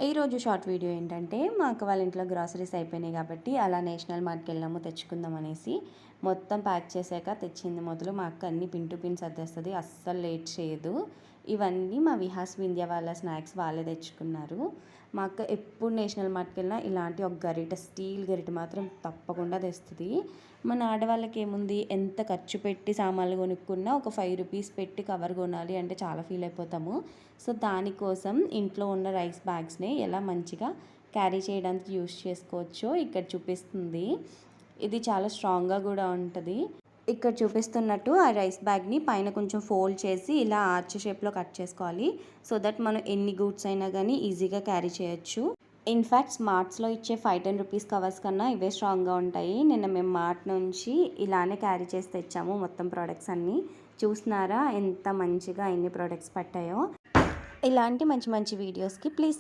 ఈరోజు short video ఏంటంటే మా అక్క వాళ్ళ ఇంట్లో గ్రాసరీస్ అయిపోయినాయి కాబట్టి అలా నేషనల్ మార్ట్కి వెళ్ళాము తెచ్చుకుందాం అనేసి. మొత్తం ప్యాక్ చేశాక తెచ్చింది మొదలు మా అక్క అన్ని పిన్ టు పిన్ సర్దేస్తుంది, అస్సలు లేట్ చేయదు. ఇవన్నీ మా విహాస్ వింధ్య వాళ్ళ స్నాక్స్ వాళ్ళే తెచ్చుకున్నారు. మా అక్క ఎప్పుడు నేషనల్ మార్ట్కి వెళ్ళినా ఇలాంటి ఒక గరిట, స్టీల్ గరిట మాత్రం తప్పకుండా తెస్తుంది. మన ఆడవాళ్ళకి ఏముంది, ఎంత ఖర్చు పెట్టి సామాన్లు కొనుక్కున్నా ఒక ₹5 పెట్టి కవర్ కొనాలి అంటే చాలా ఫీల్ అయిపోతాము. సో దానికోసం ఇంట్లో ఉన్న రైస్ బ్యాగ్స్ని ఎలా మంచిగా క్యారీ చేయడానికి యూస్ చేసుకోవచ్చో ఇక్కడ చూపిస్తుంది. ఇది చాలా స్ట్రాంగ్గా కూడా ఉంటుంది. ఇక్కడ చూపిస్తున్నట్టు ఆ రైస్ బ్యాగ్ని పైన కొంచెం ఫోల్డ్ చేసి ఇలా ఆర్చ్ షేప్లో కట్ చేసుకోవాలి. సో దట్ మనం ఎన్ని గూడ్స్ అయినా కానీ ఈజీగా క్యారీ చేయొచ్చు. ఇన్ఫ్యాక్ట్ స్మార్ట్స్లో ఇచ్చే ₹5-10 కవర్స్ కన్నా ఇవే స్ట్రాంగ్గా ఉంటాయి. నిన్న మేము మార్ట్ నుంచి ఇలానే క్యారీ చేసి తెచ్చాము మొత్తం ప్రోడక్ట్స్ అన్నీ. చూస్తున్నారా ఎంత మంచిగా ఎన్ని ప్రోడక్ట్స్ పట్టాయో. ఇలాంటి మంచి మంచి వీడియోస్కి ప్లీజ్